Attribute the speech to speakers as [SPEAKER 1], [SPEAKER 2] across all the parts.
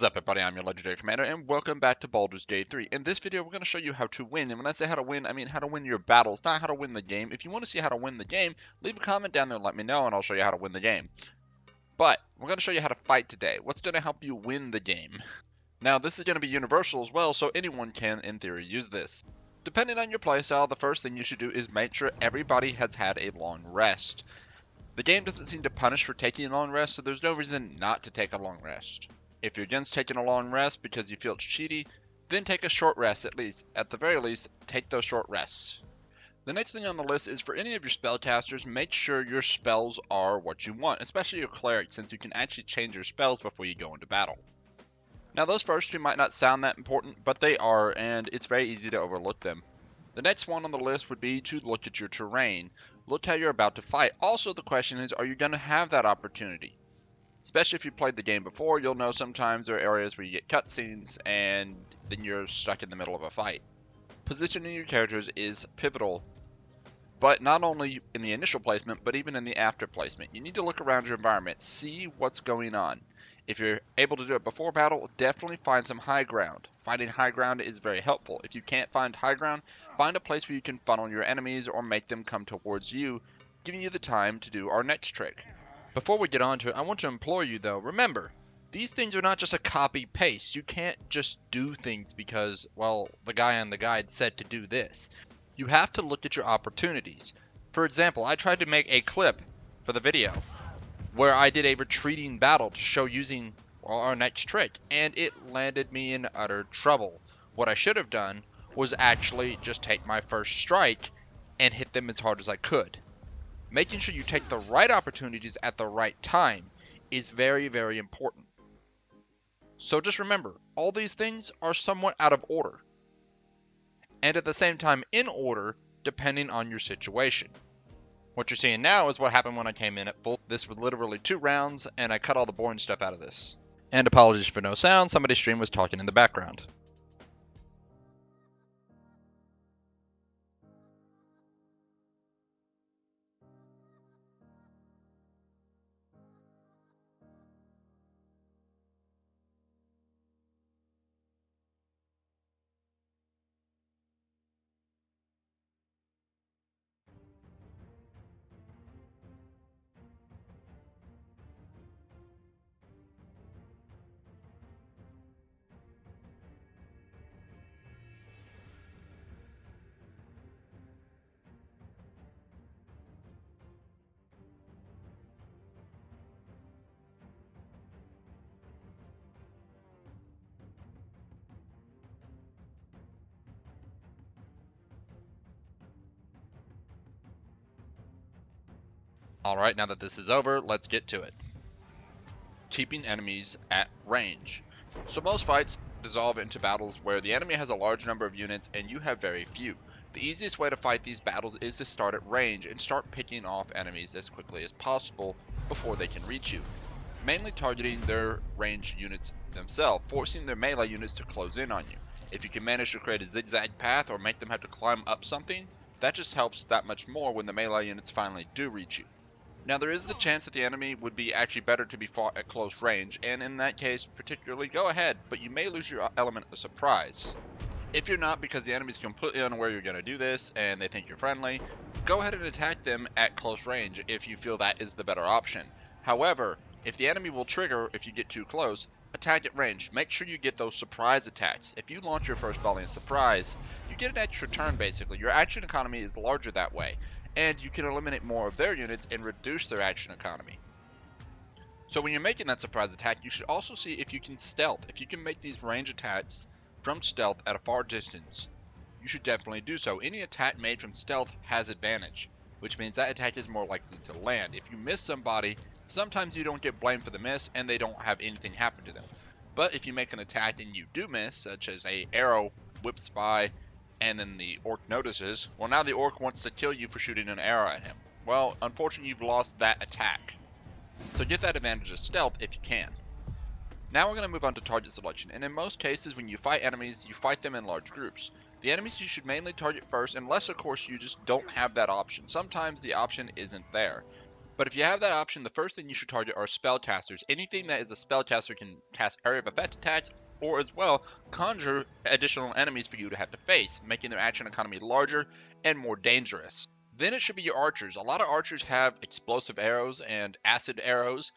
[SPEAKER 1] What is up, everybody? I'm your Legendary Commander, and welcome back to Baldur's Gate 3. In this video, we're going to show you how to win, and when I say how to win, I mean how to win your battles, not how to win the game. If you want to see how to win the game, leave a comment down there and let me know, and I'll show you how to win the game. But, we're going to show you how to fight today. What's going to help you win the game? Now, this is going to be universal as well, so anyone can, in theory, use this. Depending on your playstyle, the first thing you should do is make sure everybody has had a long rest. The game doesn't seem to punish for taking a long rest, so there's no reason not to take a long rest. If you're against taking a long rest because you feel it's cheaty, then take a short rest at least. At the very least, take those short rests. The next thing on the list is for any of your spellcasters, make sure your spells are what you want, especially your cleric, since you can actually change your spells before you go into battle. Now those first two might not sound that important, but they are, and it's very easy to overlook them. The next one on the list would be to look at your terrain. Look how you're about to fight. Also, the question is, are you going to have that opportunity? Especially if you played the game before, you'll know sometimes there are areas where you get cutscenes and then you're stuck in the middle of a fight. Positioning your characters is pivotal, but not only in the initial placement, but even in the after placement. You need to look around your environment, see what's going on. If you're able to do it before battle, definitely find some high ground. Finding high ground is very helpful. If you can't find high ground, find a place where you can funnel your enemies or make them come towards you, giving you the time to do our next trick. Before we get on to it, I want to implore you though, remember, these things are not just a copy-paste. You can't just do things because, well, the guy on the guide said to do this. You have to look at your opportunities. For example, I tried to make a clip for the video where I did a retreating battle to show using our next trick, and it landed me in utter trouble. What I should have done was actually just take my first strike and hit them as hard as I could. Making sure you take the right opportunities at the right time is very, very important. So just remember, all these things are somewhat out of order, and at the same time in order depending on your situation. What you're seeing now is what happened when I came in at full. This was literally 2 rounds, and I cut all the boring stuff out of this. And apologies for no sound, somebody's stream was talking in the background. Alright, now that this is over, let's get to it. Keeping enemies at range. So most fights dissolve into battles where the enemy has a large number of units and you have very few. The easiest way to fight these battles is to start at range and start picking off enemies as quickly as possible before they can reach you. Mainly targeting their ranged units themselves, forcing their melee units to close in on you. If you can manage to create a zigzag path or make them have to climb up something, that just helps that much more when the melee units finally do reach you. Now there is the chance that the enemy would be actually better to be fought at close range, and in that case particularly, go ahead, but you may lose your element of surprise. If you're not, because the enemy's completely unaware you're going to do this and they think you're friendly, go ahead and attack them at close range if you feel that is the better option. However, if the enemy will trigger if you get too close, attack at range. Make sure you get those surprise attacks. If you launch your first volley in surprise, you get an extra turn basically. Your action economy is larger that way, and you can eliminate more of their units and reduce their action economy. So when you're making that surprise attack, you should also see if you can stealth. If you can make these range attacks from stealth at a far distance, you should definitely do so. Any attack made from stealth has advantage, which means that attack is more likely to land. If you miss somebody, sometimes you don't get blamed for the miss and they don't have anything happen to them. But if you make an attack and you do miss, such as a arrow whips by and then the orc notices, well, now the orc wants to kill you for shooting an arrow at him. Well, unfortunately, you've lost that attack. So get that advantage of stealth if you can. Now we're going to move on to target selection, and in most cases when you fight enemies, you fight them in large groups. The enemies you should mainly target first, unless of course you just don't have that option. Sometimes the option isn't there. But if you have that option, the first thing you should target are spellcasters. Anything that is a spellcaster can cast area of effect attacks, or as well conjure additional enemies for you to have to face, making their action economy larger and more dangerous. Then it should be your archers. A lot of archers have explosive arrows and acid arrows,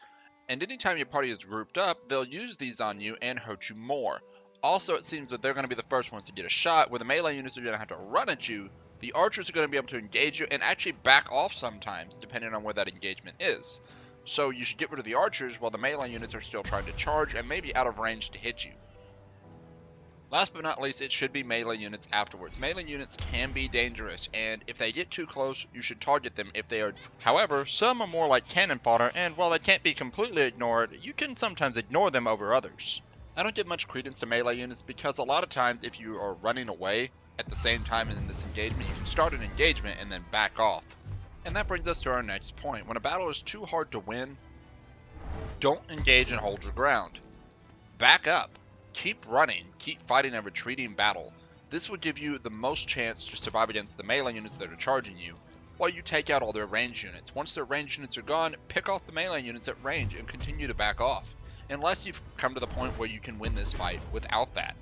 [SPEAKER 1] and anytime your party is grouped up, they'll use these on you and hurt you more. Also, it seems that they're going to be the first ones to get a shot, where the melee units are going to have to run at you. The archers are going to be able to engage you and actually back off sometimes, depending on where that engagement is. So you should get rid of the archers while the melee units are still trying to charge and maybe out of range to hit you. Last but not least, it should be melee units afterwards. Melee units can be dangerous, and if they get too close, you should target them if they are. However, some are more like cannon fodder, and while they can't be completely ignored, you can sometimes ignore them over others. I don't give much credence to melee units because a lot of times if you are running away at the same time in this engagement, you can start an engagement and then back off. And that brings us to our next point. When a battle is too hard to win, don't engage and hold your ground. Back up. Keep running, keep fighting a retreating battle. This will give you the most chance to survive against the melee units that are charging you, while you take out all their range units. Once their range units are gone, pick off the melee units at range and continue to back off, unless you've come to the point where you can win this fight without that.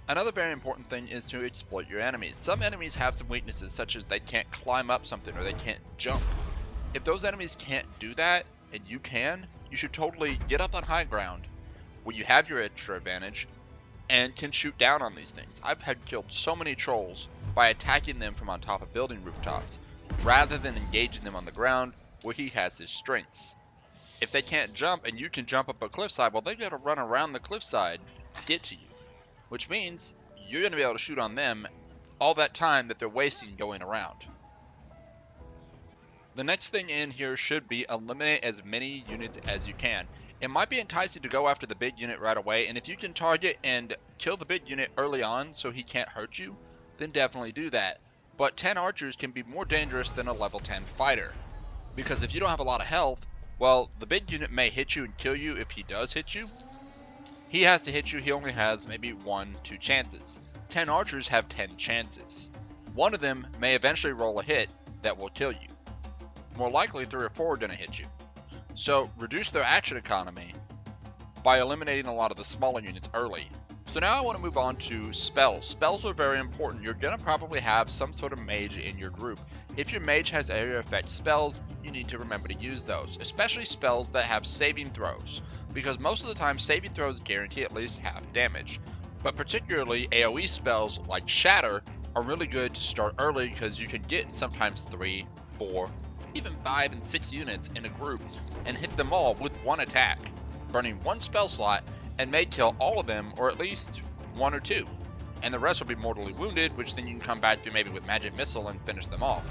[SPEAKER 1] Another very important thing is to exploit your enemies. Some enemies have some weaknesses, such as they can't climb up something or they can't jump. If those enemies can't do that, and you can, you should totally get up on high ground, where you have your extra advantage, and can shoot down on these things. I've had killed so many trolls by attacking them from on top of building rooftops, rather than engaging them on the ground, where he has his strengths. If they can't jump, and you can jump up a cliffside, well, they've got to run around the cliffside to get to you. Which means you're going to be able to shoot on them all that time that they're wasting going around. The next thing in here should be eliminate as many units as you can. It might be enticing to go after the big unit right away, and if you can target and kill the big unit early on so he can't hurt you, then definitely do that. But 10 archers can be more dangerous than a level 10 fighter, because if you don't have a lot of health, well, the big unit may hit you and kill you if he does hit you. He has to hit you, he only has maybe 1-2 chances. 10 archers have 10 chances. One of them may eventually roll a hit that will kill you. More likely 3 or 4 are going to hit you. So reduce their action economy by eliminating a lot of the smaller units early. So now I want to move on to spells. Spells are very important. You're going to probably have some sort of mage in your group. If your mage has area effect spells, you need to remember to use those, especially spells that have saving throws, because most of the time saving throws guarantee at least half damage. But particularly AoE spells like Shatter are really good to start early because you can get sometimes 3, 4, even 5 and 6 units in a group and hit them all with one attack, burning one spell slot, and may kill all of them or at least 1 or 2. And the rest will be mortally wounded, which then you can come back to maybe with magic missile and finish them off.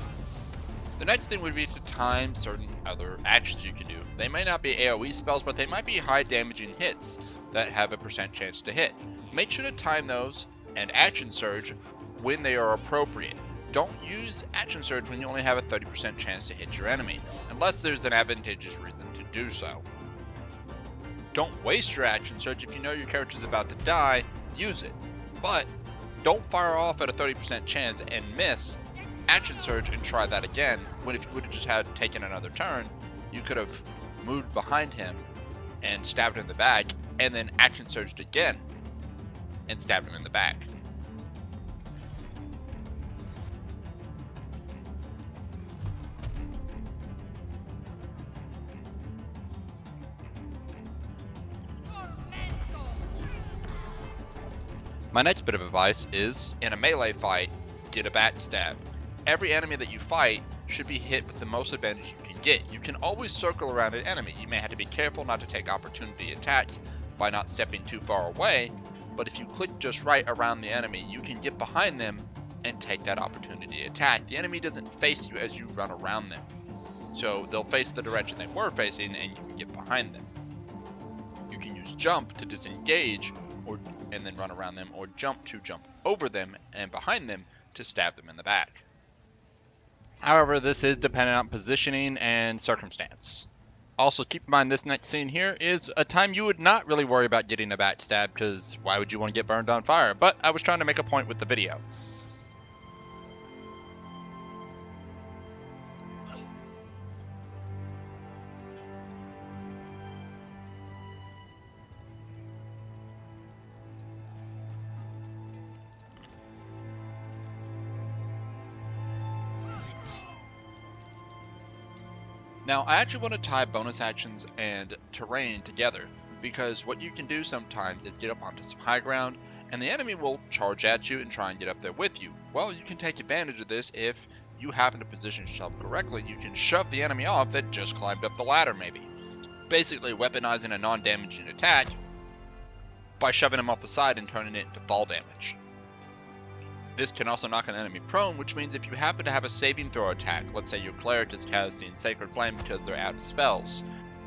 [SPEAKER 1] The next thing would be to time certain other actions you can do. They may not be AoE spells, but they might be high damaging hits that have a % chance to hit. Make sure to time those and action surge when they are appropriate. Don't use action surge when you only have a 30% chance to hit your enemy, unless there's an advantageous reason to do so. Don't waste your action surge. If you know your character's about to die, use it. But don't fire off at a 30% chance and miss action surge and try that again, when if you would have just had taken another turn, you could have moved behind him and stabbed him in the back, and then action surged again and stabbed him in the back. My next bit of advice is, in a melee fight, get a backstab. Every enemy that you fight should be hit with the most advantage you can get. You can always circle around an enemy. You may have to be careful not to take opportunity attacks by not stepping too far away, but if you click just right around the enemy, you can get behind them and take that opportunity attack. The enemy doesn't face you as you run around them, so they'll face the direction they were facing and you can get behind them. You can use jump to disengage and then run around them, or jump to jump over them and behind them to stab them in the back. However, this is dependent on positioning and circumstance. Also, keep in mind this next scene here is a time you would not really worry about getting a backstab, because why would you want to get burned on fire? But I was trying to make a point with the video. Now, I actually want to tie bonus actions and terrain together, because what you can do sometimes is get up onto some high ground, and the enemy will charge at you and try and get up there with you. Well, you can take advantage of this if you happen to position yourself correctly. You can shove the enemy off that just climbed up the ladder, maybe. Basically weaponizing a non-damaging attack by shoving him off the side and turning it into fall damage. This can also knock an enemy prone, which means if you happen to have a saving throw attack, let's say your cleric is casting Sacred Flame because they're out of spells,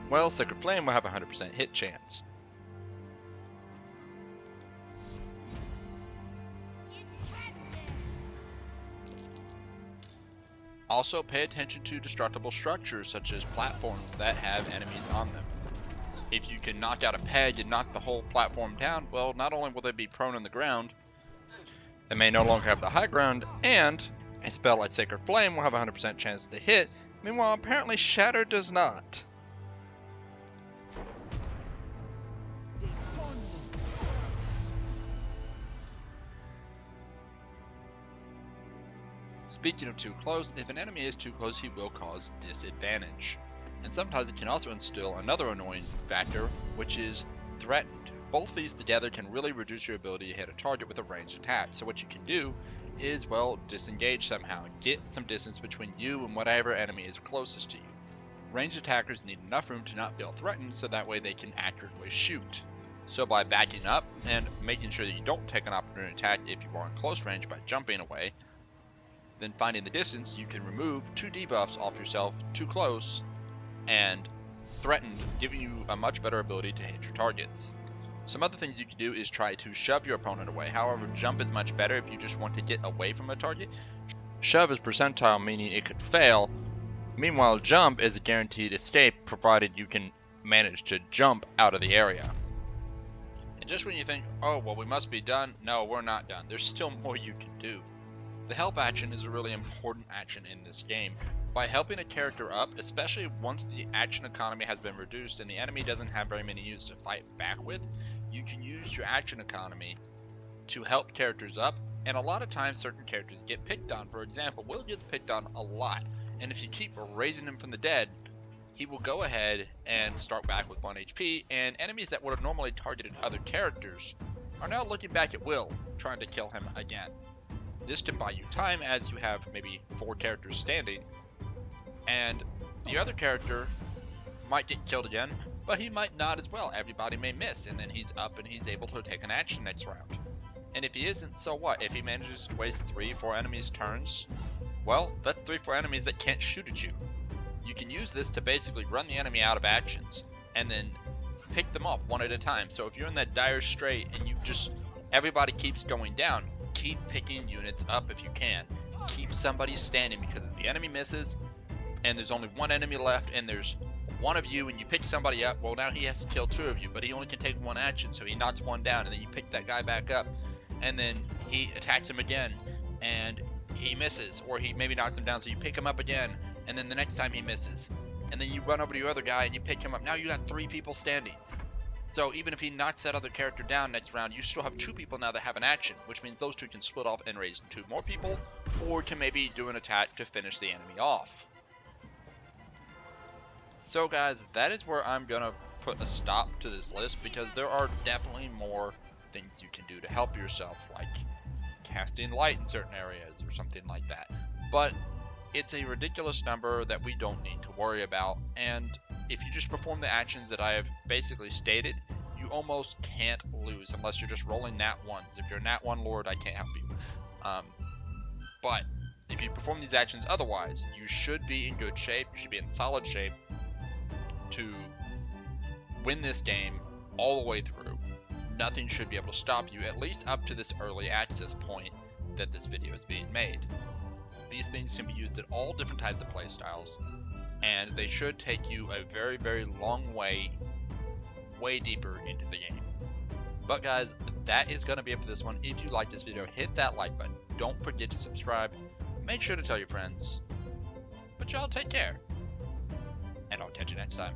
[SPEAKER 1] well, Sacred Flame will have a 100% hit chance. Also, pay attention to destructible structures such as platforms that have enemies on them. If you can knock out a peg and knock the whole platform down, well, not only will they be prone on the ground, they may no longer have the high ground, and a spell like Sacred Flame will have a 100% chance to hit. Meanwhile, apparently Shatter does not. Speaking of too close, if an enemy is too close, he will cause disadvantage. And sometimes it can also instill another annoying factor, which is threatened. Both these together can really reduce your ability to hit a target with a ranged attack. So what you can do is, well, disengage somehow. Get some distance between you and whatever enemy is closest to you. Ranged attackers need enough room to not feel threatened, so that way they can accurately shoot. So by backing up and making sure that you don't take an opportunity attack if you are in close range by jumping away, then finding the distance, you can remove 2 debuffs off yourself too close and threatened, giving you a much better ability to hit your targets. Some other things you can do is try to shove your opponent away. However, jump is much better if you just want to get away from a target. Shove is percentile, meaning it could fail. Meanwhile, jump is a guaranteed escape, provided you can manage to jump out of the area. And just when you think, oh, well, we must be done, no, we're not done. There's still more you can do. The help action is a really important action in this game. By helping a character up, especially once the action economy has been reduced and the enemy doesn't have very many units to fight back with, you can use your action economy to help characters up, and a lot of times certain characters get picked on. For example, Will gets picked on a lot, and if you keep raising him from the dead, he will go ahead and start back with 1 HP, and enemies that would have normally targeted other characters are now looking back at Will, trying to kill him again. This can buy you time, as you have maybe 4 characters standing, and the other character might get killed again, but he might not as well. Everybody may miss, and then he's up and he's able to take an action next round. And if he isn't, so what? If he manages to waste 3-4 enemies' turns, well, that's 3-4 enemies that can't shoot at you. You can use this to basically run the enemy out of actions, and then pick them off one at a time. So if you're in that dire strait and everybody keeps going down, keep picking units up if you can. Keep somebody standing, because if the enemy misses, and there's only 1 enemy left, and there's 1 of you, and you pick somebody up, well, now he has to kill 2 of you, but he only can take 1 action, so he knocks 1 down, and then you pick that guy back up, and then he attacks him again, and he misses, or he maybe knocks him down, so you pick him up again, and then the next time he misses, and then you run over to your other guy, and you pick him up. Now you got 3 people standing. So even if he knocks that other character down next round, you still have 2 people now that have an action, which means those 2 can split off and raise 2 more people, or can maybe do an attack to finish the enemy off. So guys, that is where I'm gonna put a stop to this list, because there are definitely more things you can do to help yourself, like casting light in certain areas or something like that. But it's a ridiculous number that we don't need to worry about, and if you just perform the actions that I have basically stated, you almost can't lose unless you're just rolling nat 1s. If you're a nat 1 lord, I can't help you. But if you perform these actions otherwise, you should be in good shape. You should be in solid shape to win this game all the way through. Nothing should be able to stop you, at least up to this early access point that this video is being made. These things can be used at all different types of playstyles, and they should take you a very, very long way deeper into the game. But guys, that is going to be it for this one. If you like this video, hit that like button. Don't forget to subscribe. Make sure to tell your friends. But y'all take care. And I'll catch you next time.